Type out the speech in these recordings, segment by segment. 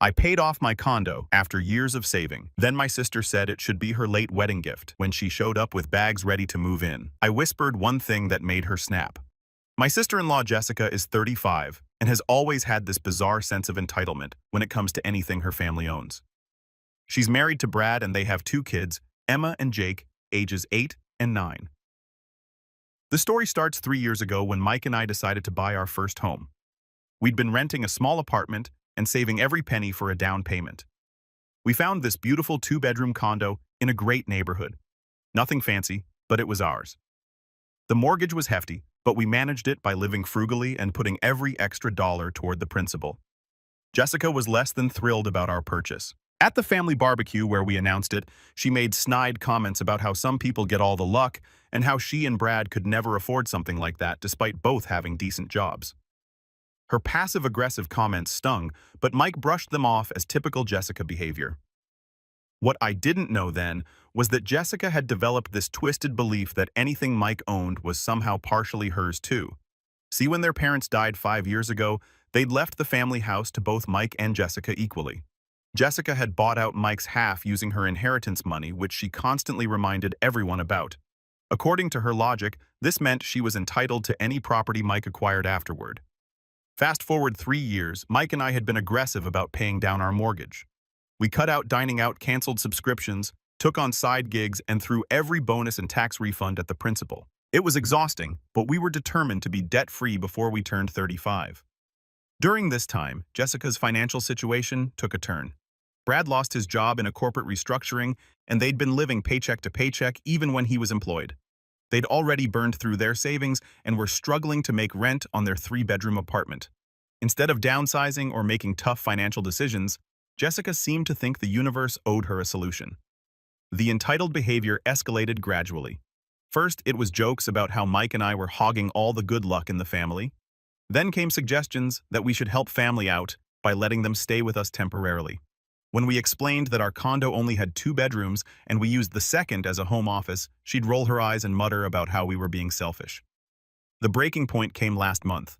I paid off my condo after years of saving. Then my sister said it should be her late wedding gift when she showed up with bags ready to move in. I whispered one thing that made her snap. My sister-in-law Jessica is 35 and has always had this bizarre sense of entitlement when it comes to anything her family owns. She's married to Brad and they have two kids, Emma and Jake, ages 8 and 9. The story starts 3 years ago when Mike and I decided to buy our first home. We'd been renting a small apartment and saving every penny for a down payment. We found this beautiful 2-bedroom condo in a great neighborhood. Nothing fancy, but it was ours. The mortgage was hefty, but we managed it by living frugally and putting every extra dollar toward the principal. Jessica was less than thrilled about our purchase. At the family barbecue where we announced it, she made snide comments about how some people get all the luck and how she and Brad could never afford something like that despite both having decent jobs. Her passive-aggressive comments stung, but Mike brushed them off as typical Jessica behavior. What I didn't know then was that Jessica had developed this twisted belief that anything Mike owned was somehow partially hers too. See, when their parents died 5 years ago, they'd left the family house to both Mike and Jessica equally. Jessica had bought out Mike's half using her inheritance money, which she constantly reminded everyone about. According to her logic, this meant she was entitled to any property Mike acquired afterward. Fast forward 3 years, Mike and I had been aggressive about paying down our mortgage. We cut out dining out, canceled subscriptions, took on side gigs, and threw every bonus and tax refund at the principal. It was exhausting, but we were determined to be debt-free before we turned 35. During this time, Jessica's financial situation took a turn. Brad lost his job in a corporate restructuring, and they'd been living paycheck to paycheck even when he was employed. They'd already burned through their savings and were struggling to make rent on their 3-bedroom apartment. Instead of downsizing or making tough financial decisions, Jessica seemed to think the universe owed her a solution. The entitled behavior escalated gradually. First, it was jokes about how Mike and I were hogging all the good luck in the family. Then came suggestions that we should help family out by letting them stay with us temporarily. When we explained that our condo only had 2 bedrooms and we used the second as a home office, she'd roll her eyes and mutter about how we were being selfish. The breaking point came last month.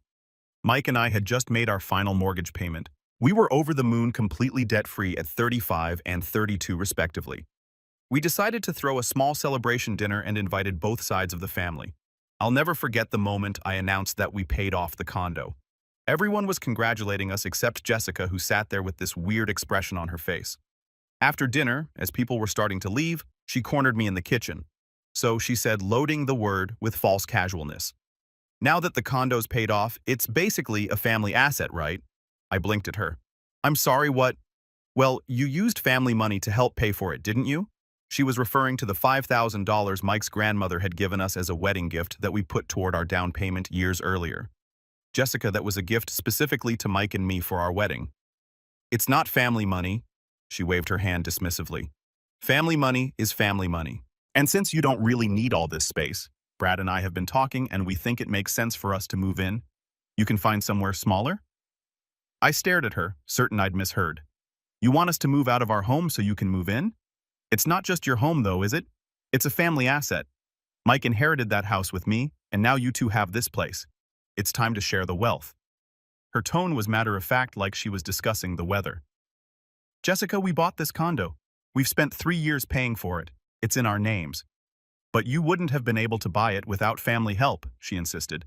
Mike and I had just made our final mortgage payment. We were over the moon, completely debt-free at 35 and 32 respectively. We decided to throw a small celebration dinner and invited both sides of the family. I'll never forget the moment I announced that we paid off the condo. Everyone was congratulating us except Jessica, who sat there with this weird expression on her face. After dinner, as people were starting to leave, she cornered me in the kitchen. So she said, loading the word with false casualness. Now that the condo's paid off, it's basically a family asset, right? I blinked at her. I'm sorry, what? Well, you used family money to help pay for it, didn't you? She was referring to the $5,000 Mike's grandmother had given us as a wedding gift that we put toward our down payment years earlier. Jessica, that was a gift specifically to Mike and me for our wedding. It's not family money, she waved her hand dismissively. Family money is family money. And since you don't really need all this space, Brad and I have been talking and we think it makes sense for us to move in. You can find somewhere smaller? I stared at her, certain I'd misheard. You want us to move out of our home so you can move in? It's not just your home though, is it? It's a family asset. Mike inherited that house with me, and now you two have this place. It's time to share the wealth. Her tone was matter-of-fact, like she was discussing the weather. Jessica, we bought this condo. We've spent 3 years paying for it. It's in our names. But you wouldn't have been able to buy it without family help, she insisted.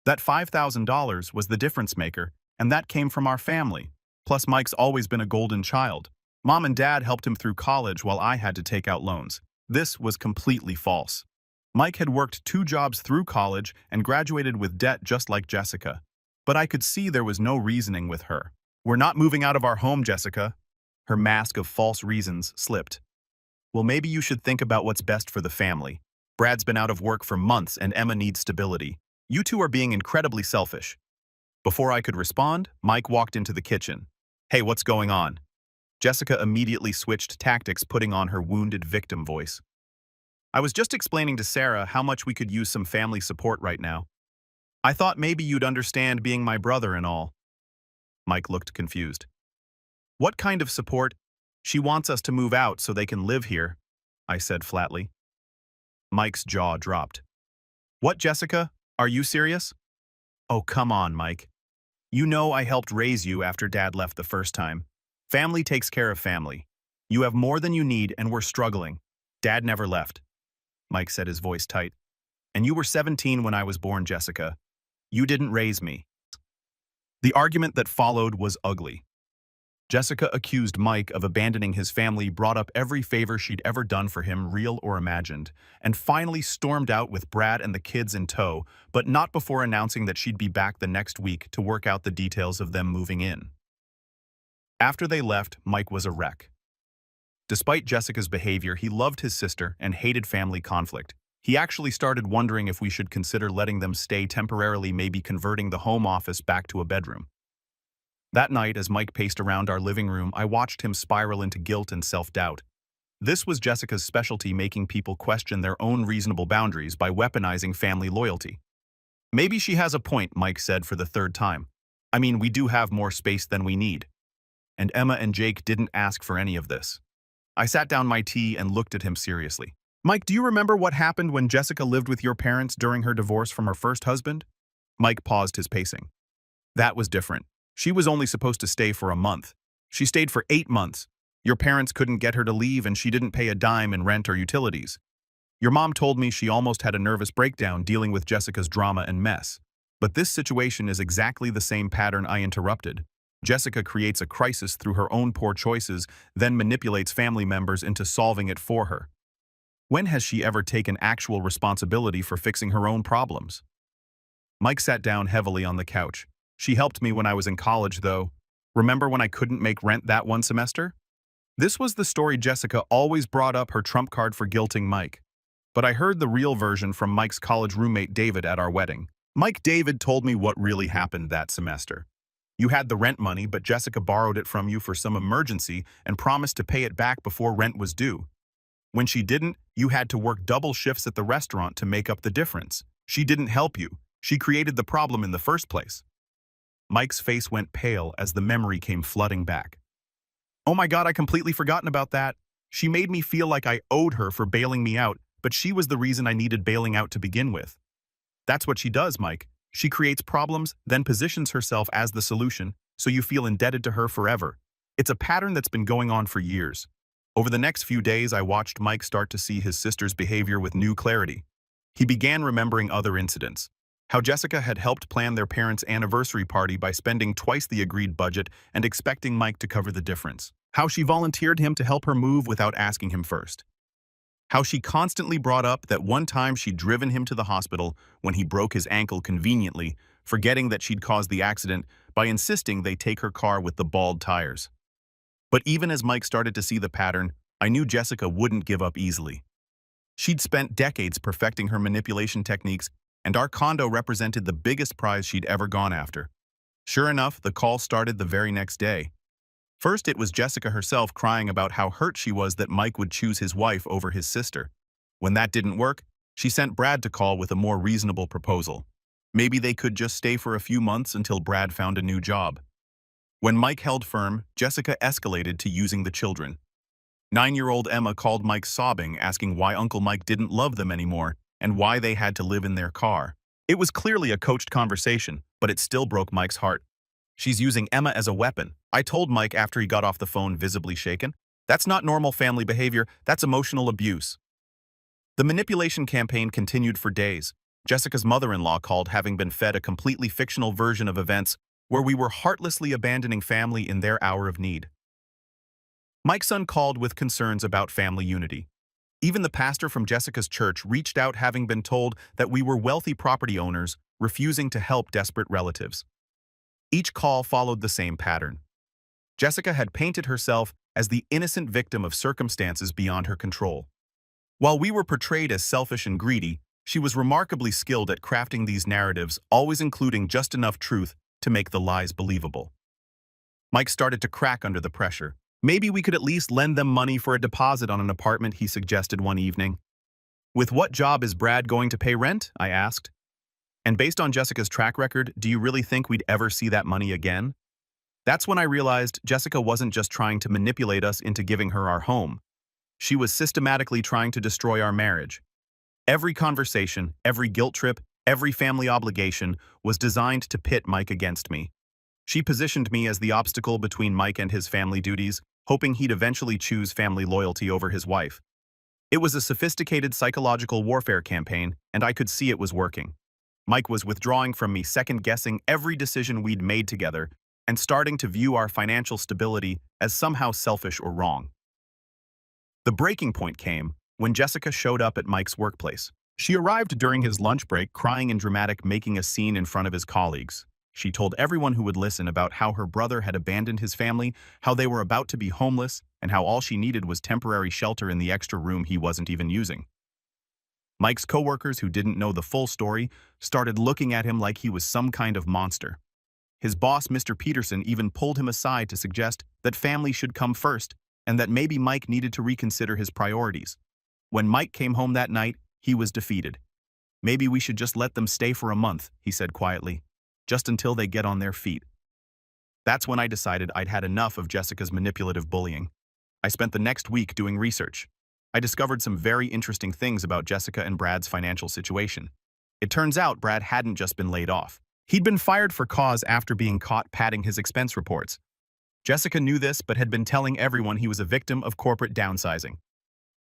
That $5,000 was the difference maker, and that came from our family. Plus, Mike's always been a golden child. Mom and Dad helped him through college while I had to take out loans. This was completely false. Mike had worked 2 jobs through college and graduated with debt just like Jessica. But I could see there was no reasoning with her. We're not moving out of our home, Jessica. Her mask of false reasons slipped. Well, maybe you should think about what's best for the family. Brad's been out of work for months and Emma needs stability. You two are being incredibly selfish. Before I could respond, Mike walked into the kitchen. Hey, what's going on? Jessica immediately switched tactics, putting on her wounded victim voice. I was just explaining to Sarah how much we could use some family support right now. I thought maybe you'd understand, being my brother and all. Mike looked confused. What kind of support? She wants us to move out so they can live here, I said flatly. Mike's jaw dropped. What, Jessica? Are you serious? Oh, come on, Mike. You know I helped raise you after Dad left the first time. Family takes care of family. You have more than you need and we're struggling. Dad never left. Mike said, his voice tight. And you were 17 when I was born, Jessica. You didn't raise me. The argument that followed was ugly. Jessica accused Mike of abandoning his family, brought up every favor she'd ever done for him, real or imagined, and finally stormed out with Brad and the kids in tow, but not before announcing that she'd be back the next week to work out the details of them moving in. After they left, Mike was a wreck. Despite Jessica's behavior, he loved his sister and hated family conflict. He actually started wondering if we should consider letting them stay temporarily, maybe converting the home office back to a bedroom. That night, as Mike paced around our living room, I watched him spiral into guilt and self-doubt. This was Jessica's specialty, making people question their own reasonable boundaries by weaponizing family loyalty. Maybe she has a point, Mike said for the third time. I mean, we do have more space than we need. And Emma and Jake didn't ask for any of this. I sat down my tea and looked at him seriously. Mike, do you remember what happened when Jessica lived with your parents during her divorce from her first husband? Mike paused his pacing. That was different. She was only supposed to stay for a month. She stayed for 8 months. Your parents couldn't get her to leave and she didn't pay a dime in rent or utilities. Your mom told me she almost had a nervous breakdown dealing with Jessica's drama and mess. But this situation is exactly the same pattern I interrupted. Jessica creates a crisis through her own poor choices, then manipulates family members into solving it for her. When has she ever taken actual responsibility for fixing her own problems? Mike sat down heavily on the couch. She helped me when I was in college, though. Remember when I couldn't make rent that one semester? This was the story Jessica always brought up, her trump card for guilting Mike. But I heard the real version from Mike's college roommate David at our wedding. David told me what really happened that semester. You had the rent money, but Jessica borrowed it from you for some emergency and promised to pay it back before rent was due. When she didn't, you had to work double shifts at the restaurant to make up the difference. She didn't help you. She created the problem in the first place. Mike's face went pale as the memory came flooding back. Oh my God, I completely forgotten about that. She made me feel like I owed her for bailing me out, but she was the reason I needed bailing out to begin with. That's what she does, Mike. She creates problems, then positions herself as the solution, so you feel indebted to her forever. It's a pattern that's been going on for years. Over the next few days, I watched Mike start to see his sister's behavior with new clarity. He began remembering other incidents. How Jessica had helped plan their parents' anniversary party by spending twice the agreed budget and expecting Mike to cover the difference. How she volunteered him to help her move without asking him first. How she constantly brought up that one time she'd driven him to the hospital when he broke his ankle conveniently, forgetting that she'd caused the accident by insisting they take her car with the bald tires. But even as Mike started to see the pattern, I knew Jessica wouldn't give up easily. She'd spent decades perfecting her manipulation techniques, and our condo represented the biggest prize she'd ever gone after. Sure enough, the call started the very next day. First, it was Jessica herself crying about how hurt she was that Mike would choose his wife over his sister. When that didn't work, she sent Brad to call with a more reasonable proposal. Maybe they could just stay for a few months until Brad found a new job. When Mike held firm, Jessica escalated to using the children. 9-year-old Emma called Mike sobbing, asking why Uncle Mike didn't love them anymore and why they had to live in their car. It was clearly a coached conversation, but it still broke Mike's heart. She's using Emma as a weapon. I told Mike after he got off the phone, visibly shaken. That's not normal family behavior, that's emotional abuse. The manipulation campaign continued for days. Jessica's mother-in-law called, having been fed a completely fictional version of events where we were heartlessly abandoning family in their hour of need. Mike's son called with concerns about family unity. Even the pastor from Jessica's church reached out, having been told that we were wealthy property owners refusing to help desperate relatives. Each call followed the same pattern. Jessica had painted herself as the innocent victim of circumstances beyond her control. While we were portrayed as selfish and greedy, she was remarkably skilled at crafting these narratives, always including just enough truth to make the lies believable. Mike started to crack under the pressure. Maybe we could at least lend them money for a deposit on an apartment, he suggested one evening. With what job is Brad going to pay rent? I asked. And based on Jessica's track record, do you really think we'd ever see that money again? That's when I realized Jessica wasn't just trying to manipulate us into giving her our home. She was systematically trying to destroy our marriage. Every conversation, every guilt trip, every family obligation was designed to pit Mike against me. She positioned me as the obstacle between Mike and his family duties, hoping he'd eventually choose family loyalty over his wife. It was a sophisticated psychological warfare campaign, and I could see it was working. Mike was withdrawing from me, second-guessing every decision we'd made together, and starting to view our financial stability as somehow selfish or wrong. The breaking point came when Jessica showed up at Mike's workplace. She arrived during his lunch break, crying and dramatic, making a scene in front of his colleagues. She told everyone who would listen about how her brother had abandoned his family, how they were about to be homeless, and how all she needed was temporary shelter in the extra room he wasn't even using. Mike's coworkers, who didn't know the full story, started looking at him like he was some kind of monster. His boss, Mr. Peterson, even pulled him aside to suggest that family should come first and that maybe Mike needed to reconsider his priorities. When Mike came home that night, he was defeated. "Maybe we should just let them stay for a month," he said quietly, "just until they get on their feet." That's when I decided I'd had enough of Jessica's manipulative bullying. I spent the next week doing research. I discovered some very interesting things about Jessica and Brad's financial situation. It turns out Brad hadn't just been laid off. He'd been fired for cause after being caught padding his expense reports. Jessica knew this but had been telling everyone he was a victim of corporate downsizing.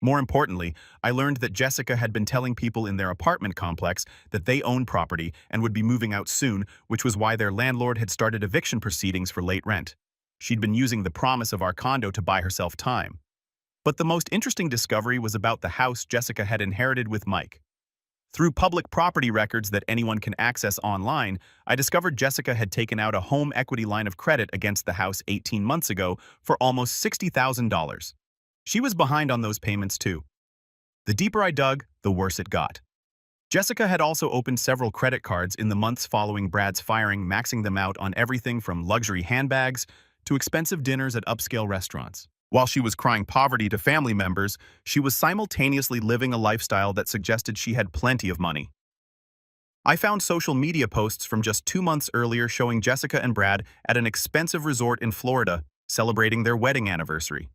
More importantly, I learned that Jessica had been telling people in their apartment complex that they owned property and would be moving out soon, which was why their landlord had started eviction proceedings for late rent. She'd been using the promise of our condo to buy herself time. But the most interesting discovery was about the house Jessica had inherited with Mike. Through public property records that anyone can access online, I discovered Jessica had taken out a home equity line of credit against the house 18 months ago for almost $60,000. She was behind on those payments too. The deeper I dug, the worse it got. Jessica had also opened several credit cards in the months following Brad's firing, maxing them out on everything from luxury handbags to expensive dinners at upscale restaurants. While she was crying poverty to family members, she was simultaneously living a lifestyle that suggested she had plenty of money. I found social media posts from just 2 months earlier showing Jessica and Brad at an expensive resort in Florida, celebrating their wedding anniversary.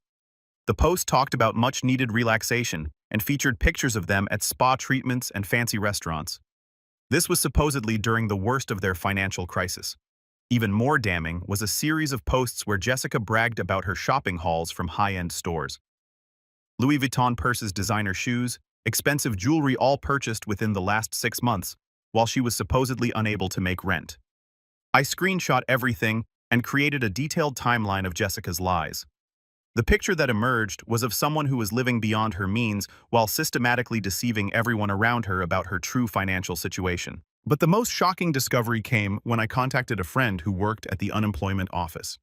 The post talked about much-needed relaxation and featured pictures of them at spa treatments and fancy restaurants. This was supposedly during the worst of their financial crisis. Even more damning was a series of posts where Jessica bragged about her shopping hauls from high-end stores. Louis Vuitton purses, designer shoes, expensive jewelry, all purchased within the last 6 months, while she was supposedly unable to make rent. I screenshot everything and created a detailed timeline of Jessica's lies. The picture that emerged was of someone who was living beyond her means while systematically deceiving everyone around her about her true financial situation. But the most shocking discovery came when I contacted a friend who worked at the unemployment office.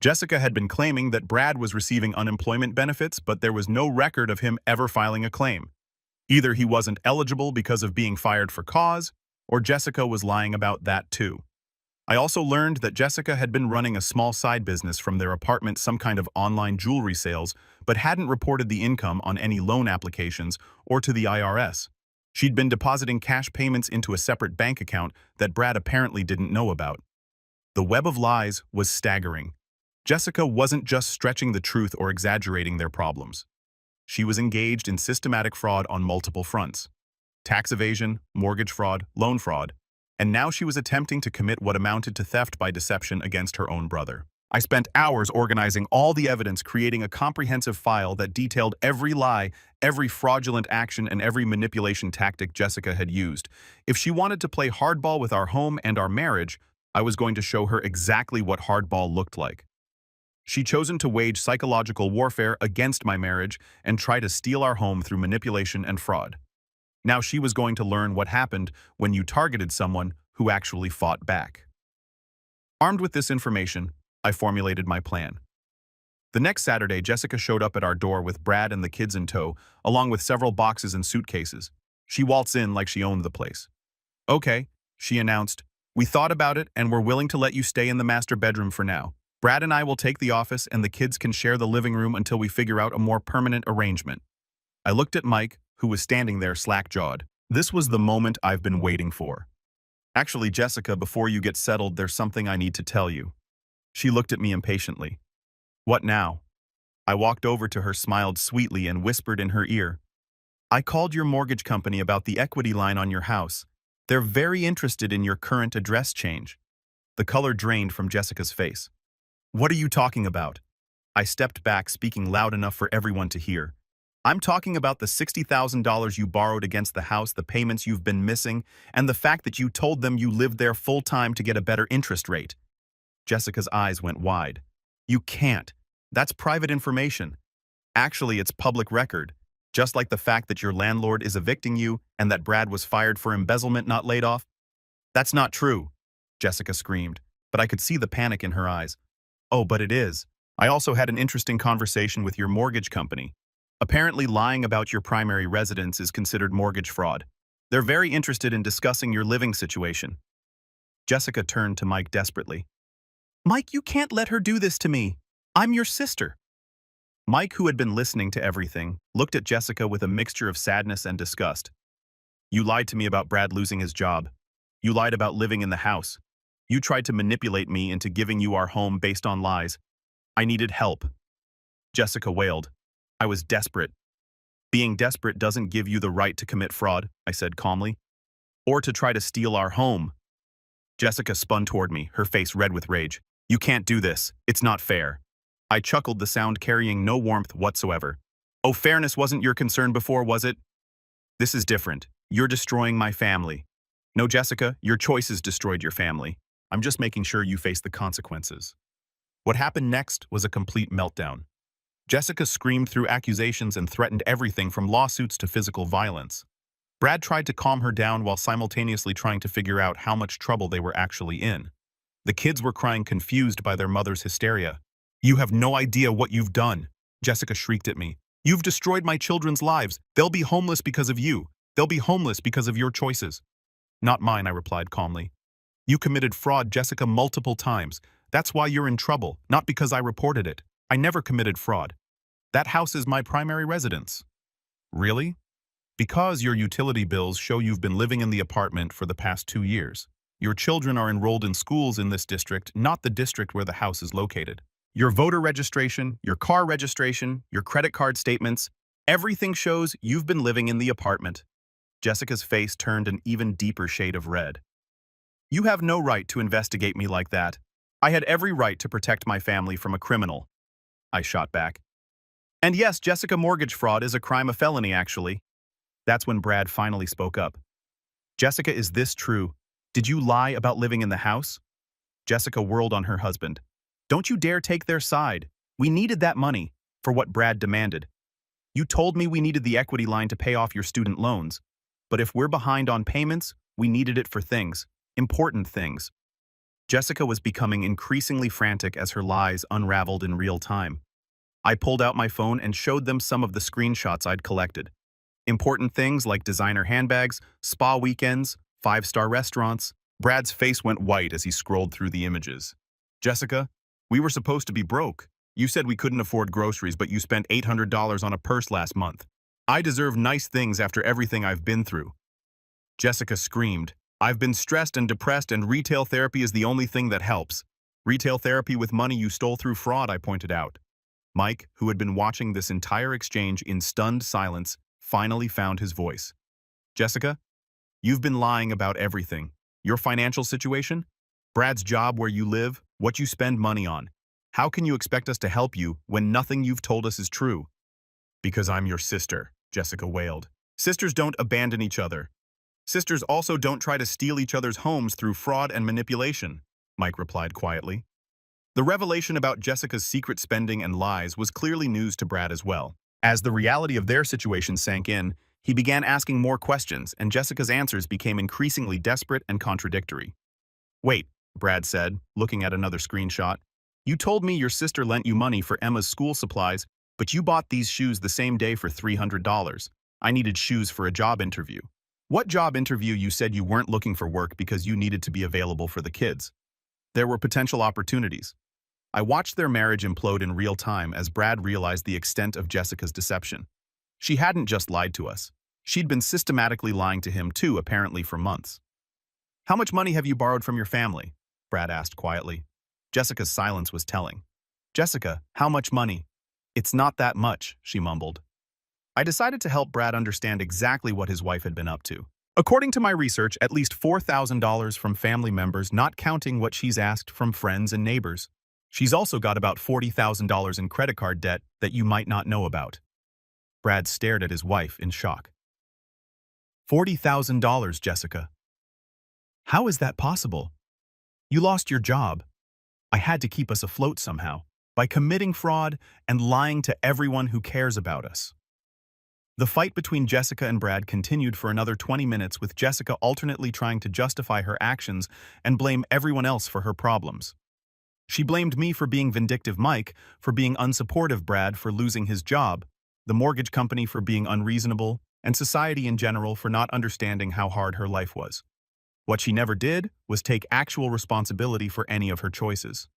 Jessica had been claiming that Brad was receiving unemployment benefits, but there was no record of him ever filing a claim. Either he wasn't eligible because of being fired for cause, or Jessica was lying about that too. I also learned that Jessica had been running a small side business from their apartment, some kind of online jewelry sales, but hadn't reported the income on any loan applications or to the IRS. She'd been depositing cash payments into a separate bank account that Brad apparently didn't know about. The web of lies was staggering. Jessica wasn't just stretching the truth or exaggerating their problems. She was engaged in systematic fraud on multiple fronts: tax evasion, mortgage fraud, loan fraud, and now she was attempting to commit what amounted to theft by deception against her own brother. I spent hours organizing all the evidence, creating a comprehensive file that detailed every lie, every fraudulent action, and every manipulation tactic Jessica had used. If she wanted to play hardball with our home and our marriage, I was going to show her exactly what hardball looked like. She'd chosen to wage psychological warfare against my marriage and try to steal our home through manipulation and fraud. Now she was going to learn what happened when you targeted someone who actually fought back. Armed with this information, I formulated my plan. The next Saturday, Jessica showed up at our door with Brad and the kids in tow, along with several boxes and suitcases. She waltzed in like she owned the place. "Okay," she announced, "we thought about it and we're willing to let you stay in the master bedroom for now. Brad and I will take the office and the kids can share the living room until we figure out a more permanent arrangement." I looked at Mike, who was standing there slack-jawed. This was the moment I've been waiting for. "Actually, Jessica, before you get settled, there's something I need to tell you." She looked at me impatiently. "What now?" I walked over to her, smiled sweetly, and whispered in her ear, "I called your mortgage company about the equity line on your house. They're very interested in your current address change." The color drained from Jessica's face. What are you talking about? I stepped back, speaking loud enough for everyone to hear. I'm talking about the $60,000 you borrowed against the house, the payments you've been missing, and the fact that you told them you lived there full-time to get a better interest rate. Jessica's eyes went wide. You can't. That's private information. Actually, it's public record. Just like the fact that your landlord is evicting you and that Brad was fired for embezzlement, not laid off. That's not true, Jessica screamed, but I could see the panic in her eyes. Oh, but it is. I also had an interesting conversation with your mortgage company. Apparently, lying about your primary residence is considered mortgage fraud. They're very interested in discussing your living situation. Jessica turned to Mike desperately. Mike, you can't let her do this to me. I'm your sister. Mike, who had been listening to everything, looked at Jessica with a mixture of sadness and disgust. You lied to me about Brad losing his job. You lied about living in the house. You tried to manipulate me into giving you our home based on lies. I needed help. Jessica wailed. I was desperate. Being desperate doesn't give you the right to commit fraud, I said calmly. Or to try to steal our home. Jessica spun toward me, her face red with rage. You can't do this. It's not fair. I chuckled, the sound carrying no warmth whatsoever. Oh, fairness wasn't your concern before, was it? This is different. You're destroying my family. No, Jessica, your choices destroyed your family. I'm just making sure you face the consequences. What happened next was a complete meltdown. Jessica screamed through accusations and threatened everything from lawsuits to physical violence. Brad tried to calm her down while simultaneously trying to figure out how much trouble they were actually in. The kids were crying, confused by their mother's hysteria. You have no idea what you've done, Jessica shrieked at me. You've destroyed my children's lives. They'll be homeless because of you. They'll be homeless because of your choices. Not mine, I replied calmly. You committed fraud, Jessica, multiple times. That's why you're in trouble, not because I reported it. I never committed fraud. That house is my primary residence. Really? Because your utility bills show you've been living in the apartment for the past 2 years. Your children are enrolled in schools in this district, not the district where the house is located. Your voter registration, your car registration, your credit card statements, everything shows you've been living in the apartment. Jessica's face turned an even deeper shade of red. You have no right to investigate me like that. I had every right to protect my family from a criminal. I shot back. And yes, Jessica, mortgage fraud is a crime, a felony, actually. That's when Brad finally spoke up. Jessica, is this true? Did you lie about living in the house? Jessica whirled on her husband. Don't you dare take their side. We needed that money for what Brad demanded. You told me we needed the equity line to pay off your student loans. But if we're behind on payments, we needed it for things, important things. Jessica was becoming increasingly frantic as her lies unraveled in real time. I pulled out my phone and showed them some of the screenshots I'd collected. Important things like designer handbags, spa weekends, 5-star restaurants. Brad's face went white as he scrolled through the images. Jessica, we were supposed to be broke. You said we couldn't afford groceries, but you spent $800 on a purse last month. I deserve nice things after everything I've been through. Jessica screamed. I've been stressed and depressed, and retail therapy is the only thing that helps. Retail therapy with money you stole through fraud, I pointed out. Mike, who had been watching this entire exchange in stunned silence, finally found his voice. Jessica, you've been lying about everything. Your financial situation, Brad's job, where you live, what you spend money on. How can you expect us to help you when nothing you've told us is true? Because I'm your sister, Jessica wailed. Sisters don't abandon each other. Sisters also don't try to steal each other's homes through fraud and manipulation, Mike replied quietly. The revelation about Jessica's secret spending and lies was clearly news to Brad as well. As the reality of their situation sank in, he began asking more questions, and Jessica's answers became increasingly desperate and contradictory. Wait, Brad said, looking at another screenshot. You told me your sister lent you money for Emma's school supplies, but you bought these shoes the same day for $300. I needed shoes for a job interview. What job interview? You said you weren't looking for work because you needed to be available for the kids. There were potential opportunities. I watched their marriage implode in real time as Brad realized the extent of Jessica's deception. She hadn't just lied to us. She'd been systematically lying to him too, apparently for months. How much money have you borrowed from your family? Brad asked quietly. Jessica's silence was telling. Jessica, how much money? It's not that much, she mumbled. I decided to help Brad understand exactly what his wife had been up to. According to my research, at least $4,000 from family members, not counting what she's asked from friends and neighbors. She's also got about $40,000 in credit card debt that you might not know about. Brad stared at his wife in shock. $40,000, Jessica. How is that possible? You lost your job. I had to keep us afloat somehow, by committing fraud and lying to everyone who cares about us. The fight between Jessica and Brad continued for another 20 minutes, with Jessica alternately trying to justify her actions and blame everyone else for her problems. She blamed me for being vindictive, Mike for being unsupportive, Brad for losing his job, the mortgage company for being unreasonable, and society in general for not understanding how hard her life was. What she never did was take actual responsibility for any of her choices.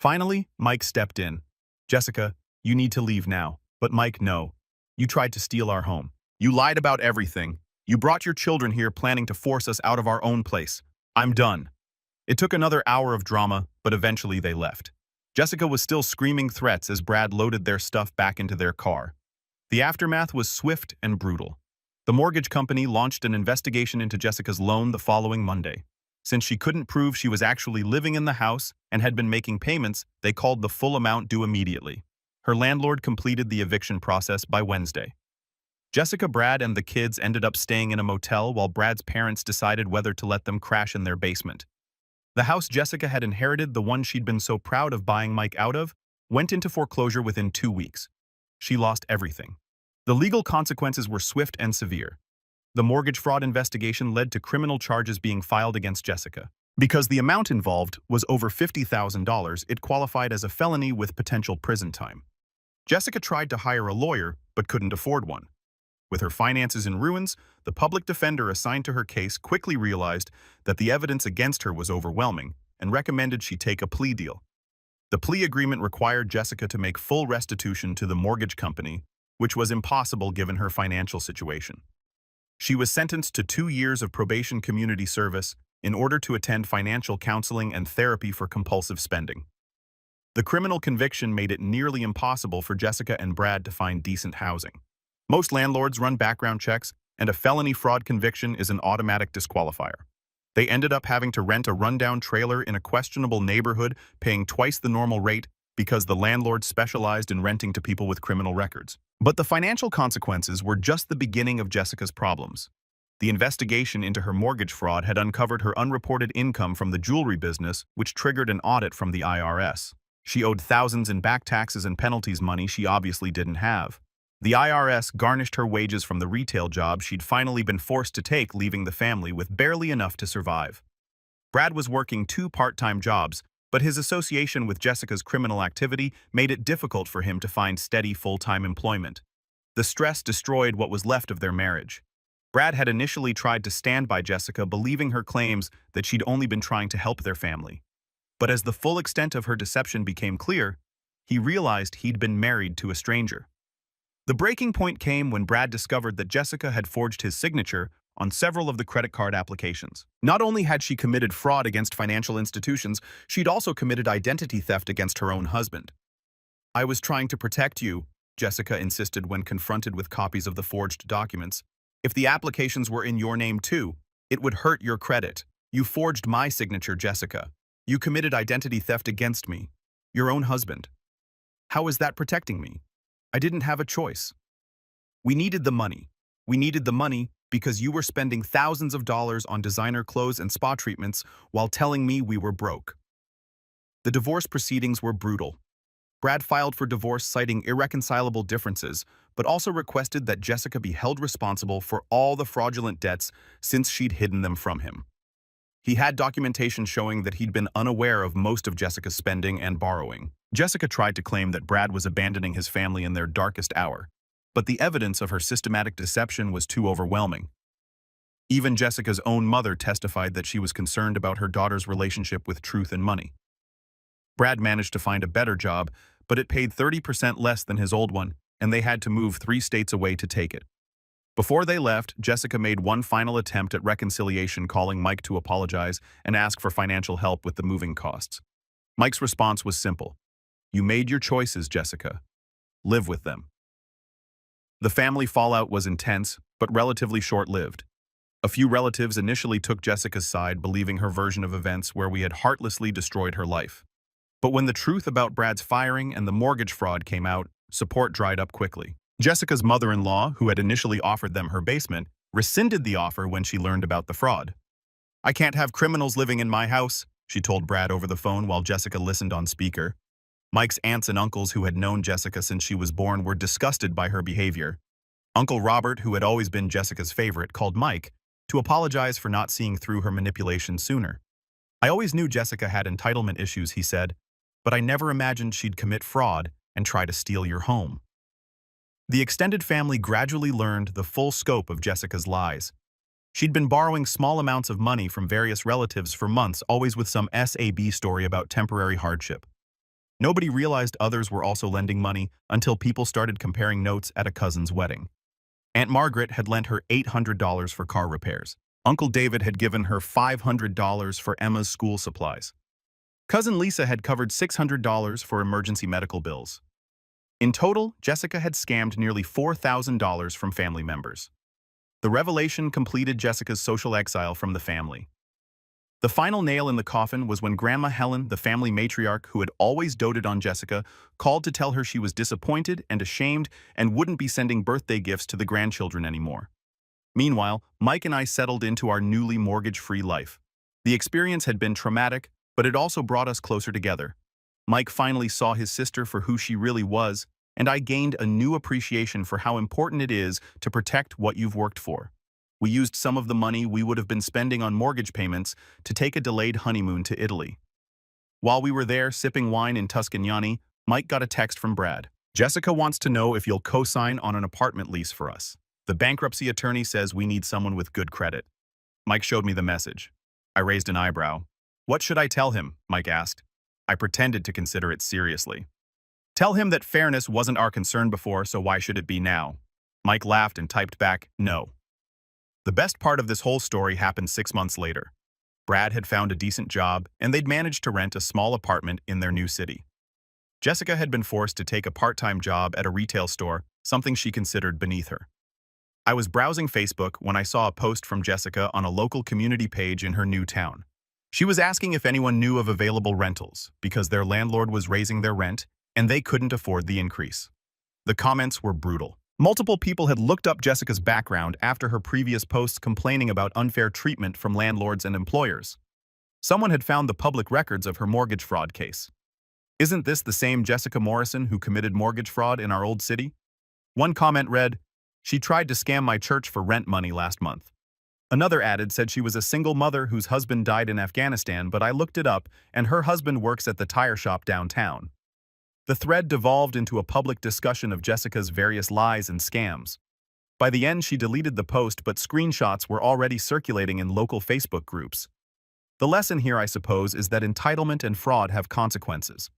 Finally, Mike stepped in. Jessica, you need to leave now. But Mike, no. You tried to steal our home. You lied about everything. You brought your children here planning to force us out of our own place. I'm done. It took another hour of drama, but eventually they left. Jessica was still screaming threats as Brad loaded their stuff back into their car. The aftermath was swift and brutal. The mortgage company launched an investigation into Jessica's loan the following Monday. Since she couldn't prove she was actually living in the house and had been making payments, they called the full amount due immediately. Her landlord completed the eviction process by Wednesday. Jessica, Brad, and the kids ended up staying in a motel while Brad's parents decided whether to let them crash in their basement. The house Jessica had inherited, the one she'd been so proud of buying Mike out of, went into foreclosure within 2 weeks. She lost everything. The legal consequences were swift and severe. The mortgage fraud investigation led to criminal charges being filed against Jessica. Because the amount involved was over $50,000, it qualified as a felony with potential prison time. Jessica tried to hire a lawyer, but couldn't afford one. With her finances in ruins, the public defender assigned to her case quickly realized that the evidence against her was overwhelming and recommended she take a plea deal. The plea agreement required Jessica to make full restitution to the mortgage company, which was impossible given her financial situation. She was sentenced to 2 years of probation community service in order to attend financial counseling and therapy for compulsive spending. The criminal conviction made it nearly impossible for Jessica and Brad to find decent housing. Most landlords run background checks, and a felony fraud conviction is an automatic disqualifier. They ended up having to rent a rundown trailer in a questionable neighborhood, paying twice the normal rate because the landlord specialized in renting to people with criminal records. But the financial consequences were just the beginning of Jessica's problems. The investigation into her mortgage fraud had uncovered her unreported income from the jewelry business, which triggered an audit from the IRS. She owed thousands in back taxes and penalties, money she obviously didn't have. The IRS garnished her wages from the retail job she'd finally been forced to take, leaving the family with barely enough to survive. Brad was working 2 part-time jobs, but his association with Jessica's criminal activity made it difficult for him to find steady full-time employment. The stress destroyed what was left of their marriage. Brad had initially tried to stand by Jessica, believing her claims that she'd only been trying to help their family. But as the full extent of her deception became clear, he realized he'd been married to a stranger. The breaking point came when Brad discovered that Jessica had forged his signature on several of the credit card applications. Not only had she committed fraud against financial institutions, she'd also committed identity theft against her own husband. "I was trying to protect you," Jessica insisted when confronted with copies of the forged documents. "If the applications were in your name too, it would hurt your credit. You forged my signature, Jessica. You committed identity theft against me, your own husband. How is that protecting me? I didn't have a choice. We needed the money. We needed the money because you were spending thousands of dollars on designer clothes and spa treatments while telling me we were broke." The divorce proceedings were brutal. Brad filed for divorce citing irreconcilable differences, but also requested that Jessica be held responsible for all the fraudulent debts since she'd hidden them from him. He had documentation showing that he'd been unaware of most of Jessica's spending and borrowing. Jessica tried to claim that Brad was abandoning his family in their darkest hour, but the evidence of her systematic deception was too overwhelming. Even Jessica's own mother testified that she was concerned about her daughter's relationship with truth and money. Brad managed to find a better job, but it paid 30% less than his old one, and they had to move 3 states away to take it. Before they left, Jessica made one final attempt at reconciliation, calling Mike to apologize and ask for financial help with the moving costs. Mike's response was simple: "You made your choices, Jessica. Live with them." The family fallout was intense, but relatively short-lived. A few relatives initially took Jessica's side, believing her version of events where we had heartlessly destroyed her life. But when the truth about Brad's firing and the mortgage fraud came out, support dried up quickly. Jessica's mother-in-law, who had initially offered them her basement, rescinded the offer when she learned about the fraud. "I can't have criminals living in my house," she told Brad over the phone while Jessica listened on speaker. Mike's aunts and uncles, who had known Jessica since she was born, were disgusted by her behavior. Uncle Robert, who had always been Jessica's favorite, called Mike to apologize for not seeing through her manipulation sooner. "I always knew Jessica had entitlement issues," he said, "but I never imagined she'd commit fraud and try to steal your home." The extended family gradually learned the full scope of Jessica's lies. She'd been borrowing small amounts of money from various relatives for months, always with some SAB story about temporary hardship. Nobody realized others were also lending money until people started comparing notes at a cousin's wedding. Aunt Margaret had lent her $800 for car repairs. Uncle David had given her $500 for Emma's school supplies. Cousin Lisa had covered $600 for emergency medical bills. In total, Jessica had scammed nearly $4,000 from family members. The revelation completed Jessica's social exile from the family. The final nail in the coffin was when Grandma Helen, the family matriarch who had always doted on Jessica, called to tell her she was disappointed and ashamed and wouldn't be sending birthday gifts to the grandchildren anymore. Meanwhile, Mike and I settled into our newly mortgage-free life. The experience had been traumatic, but it also brought us closer together. Mike finally saw his sister for who she really was, and I gained a new appreciation for how important it is to protect what you've worked for. We used some of the money we would have been spending on mortgage payments to take a delayed honeymoon to Italy. While we were there sipping wine in Tuscany, Mike got a text from Brad. "Jessica wants to know if you'll co-sign on an apartment lease for us. The bankruptcy attorney says we need someone with good credit." Mike showed me the message. I raised an eyebrow. "What should I tell him?" Mike asked. I pretended to consider it seriously. "Tell him that fairness wasn't our concern before, so why should it be now?" Mike laughed and typed back, "No." The best part of this whole story happened 6 months later. Brad had found a decent job, and they'd managed to rent a small apartment in their new city. Jessica had been forced to take a part-time job at a retail store, something she considered beneath her. I was browsing Facebook when I saw a post from Jessica on a local community page in her new town. She was asking if anyone knew of available rentals, because their landlord was raising their rent, and they couldn't afford the increase. The comments were brutal. Multiple people had looked up Jessica's background after her previous posts complaining about unfair treatment from landlords and employers. Someone had found the public records of her mortgage fraud case. "Isn't this the same Jessica Morrison who committed mortgage fraud in our old city?" One comment read, "She tried to scam my church for rent money last month." Another added said she was a single mother whose husband died in Afghanistan, but I looked it up, and her husband works at the tire shop downtown. The thread devolved into a public discussion of Jessica's various lies and scams. By the end, she deleted the post, but screenshots were already circulating in local Facebook groups. The lesson here, I suppose, is that entitlement and fraud have consequences.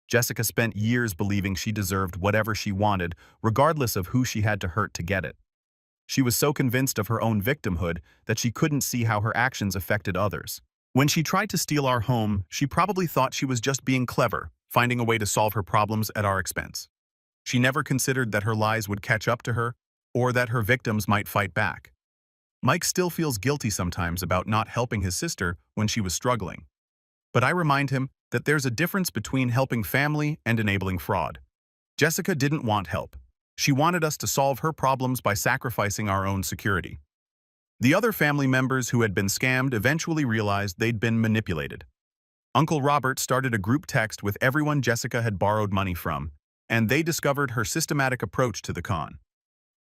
Jessica spent years believing she deserved whatever she wanted, regardless of who she had to hurt to get it. She was so convinced of her own victimhood that she couldn't see how her actions affected others. When she tried to steal our home, she probably thought she was just being clever, finding a way to solve her problems at our expense. She never considered that her lies would catch up to her, or that her victims might fight back. Mike still feels guilty sometimes about not helping his sister when she was struggling. But I remind him that there's a difference between helping family and enabling fraud. Jessica didn't want help. She wanted us to solve her problems by sacrificing our own security. The other family members who had been scammed eventually realized they'd been manipulated. Uncle Robert started a group text with everyone Jessica had borrowed money from, and they discovered her systematic approach to the con.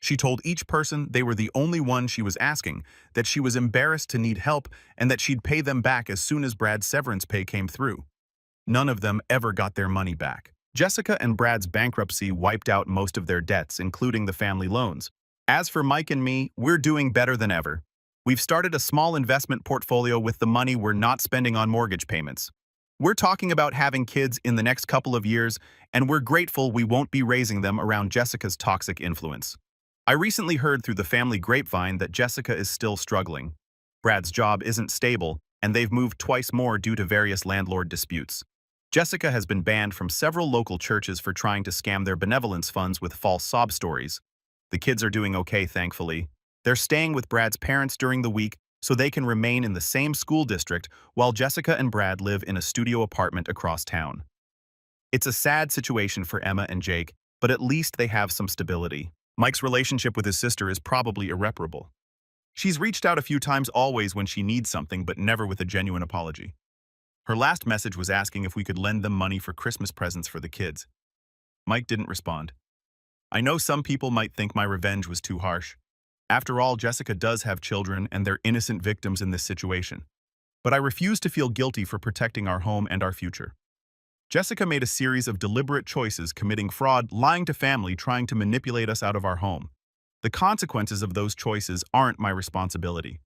She told each person they were the only one she was asking, that she was embarrassed to need help, and that she'd pay them back as soon as Brad's severance pay came through. None of them ever got their money back. Jessica and Brad's bankruptcy wiped out most of their debts, including the family loans. As for Mike and me, we're doing better than ever. We've started a small investment portfolio with the money we're not spending on mortgage payments. We're talking about having kids in the next couple of years, and we're grateful we won't be raising them around Jessica's toxic influence. I recently heard through the family grapevine that Jessica is still struggling. Brad's job isn't stable, and they've moved twice more due to various landlord disputes. Jessica has been banned from several local churches for trying to scam their benevolence funds with false sob stories. The kids are doing okay, thankfully. They're staying with Brad's parents during the week so they can remain in the same school district while Jessica and Brad live in a studio apartment across town. It's a sad situation for Emma and Jake, but at least they have some stability. Mike's relationship with his sister is probably irreparable. She's reached out a few times always when she needs something, but never with a genuine apology. Her last message was asking if we could lend them money for Christmas presents for the kids. Mike didn't respond. I know some people might think my revenge was too harsh. After all, Jessica does have children and they're innocent victims in this situation. But I refuse to feel guilty for protecting our home and our future. Jessica made a series of deliberate choices, committing fraud, lying to family, trying to manipulate us out of our home. The consequences of those choices aren't my responsibility.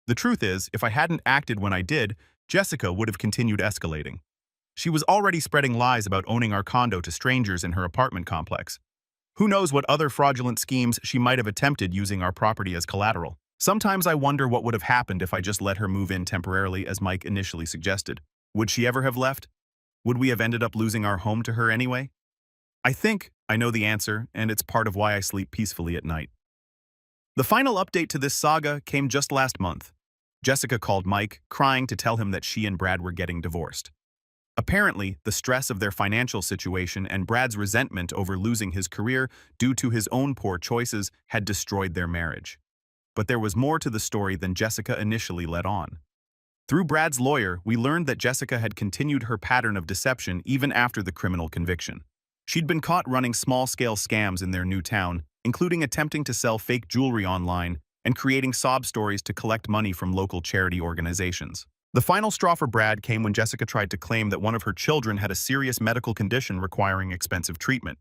The truth is, if I hadn't acted when I did, Jessica would have continued escalating. She was already spreading lies about owning our condo to strangers in her apartment complex. Who knows what other fraudulent schemes she might have attempted using our property as collateral. Sometimes I wonder what would have happened if I just let her move in temporarily as Mike initially suggested. Would she ever have left? Would we have ended up losing our home to her anyway? I think I know the answer, and it's part of why I sleep peacefully at night. The final update to this saga came just last month. Jessica called Mike, crying to tell him that she and Brad were getting divorced. Apparently, the stress of their financial situation and Brad's resentment over losing his career due to his own poor choices had destroyed their marriage. But there was more to the story than Jessica initially let on. Through Brad's lawyer, we learned that Jessica had continued her pattern of deception even after the criminal conviction. She'd been caught running small-scale scams in their new town, including attempting to sell fake jewelry online and creating sob stories to collect money from local charity organizations. The final straw for Brad came when Jessica tried to claim that one of her children had a serious medical condition requiring expensive treatment.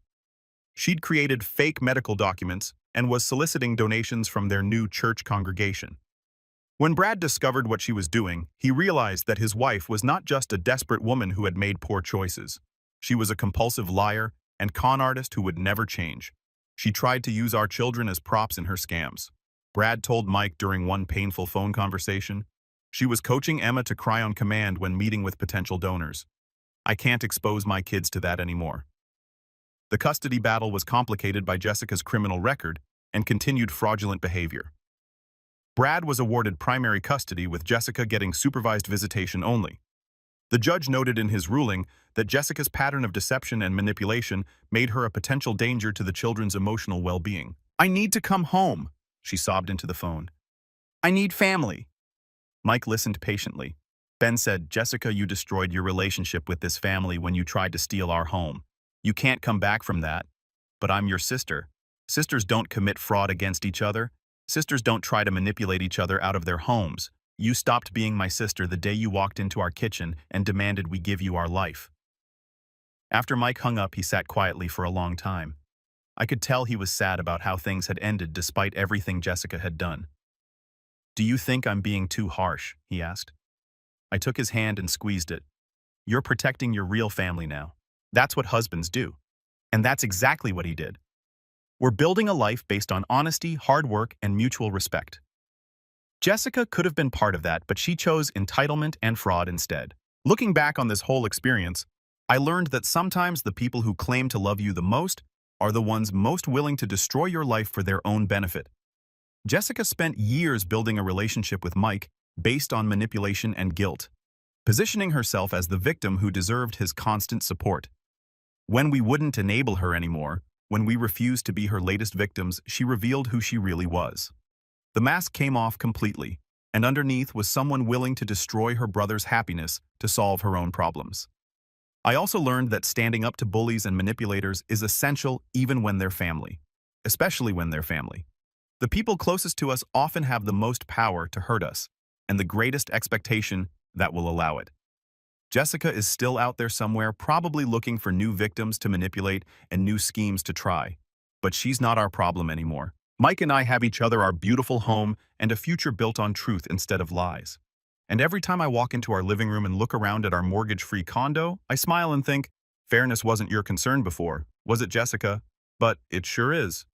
She'd created fake medical documents and was soliciting donations from their new church congregation. When Brad discovered what she was doing, he realized that his wife was not just a desperate woman who had made poor choices. She was a compulsive liar and con artist who would never change. She tried to use our children as props in her scams. Brad told Mike during one painful phone conversation, she was coaching Emma to cry on command when meeting with potential donors. I can't expose my kids to that anymore. The custody battle was complicated by Jessica's criminal record and continued fraudulent behavior. Brad was awarded primary custody with Jessica getting supervised visitation only. The judge noted in his ruling that Jessica's pattern of deception and manipulation made her a potential danger to the children's emotional well-being. I need to come home, she sobbed into the phone. I need family. Mike listened patiently. Ben said, Jessica, you destroyed your relationship with this family when you tried to steal our home. You can't come back from that. But I'm your sister. Sisters don't commit fraud against each other. Sisters don't try to manipulate each other out of their homes. You stopped being my sister the day you walked into our kitchen and demanded we give you our life. After Mike hung up, he sat quietly for a long time. I could tell he was sad about how things had ended despite everything Jessica had done. Do you think I'm being too harsh? He asked. I took his hand and squeezed it. You're protecting your real family now. That's what husbands do. And that's exactly what he did. We're building a life based on honesty, hard work, and mutual respect. Jessica could have been part of that, but she chose entitlement and fraud instead. Looking back on this whole experience, I learned that sometimes the people who claim to love you the most are the ones most willing to destroy your life for their own benefit. Jessica spent years building a relationship with Mike based on manipulation and guilt, positioning herself as the victim who deserved his constant support. When we wouldn't enable her anymore, when we refused to be her latest victims, she revealed who she really was. The mask came off completely, and underneath was someone willing to destroy her brother's happiness to solve her own problems. I also learned that standing up to bullies and manipulators is essential even when they're family, especially when they're family. The people closest to us often have the most power to hurt us, and the greatest expectation that will allow it. Jessica is still out there somewhere, probably looking for new victims to manipulate and new schemes to try. But she's not our problem anymore. Mike and I have each other, our beautiful home, and a future built on truth instead of lies. And every time I walk into our living room and look around at our mortgage-free condo, I smile and think, fairness wasn't your concern before, was it, Jessica? But it sure is.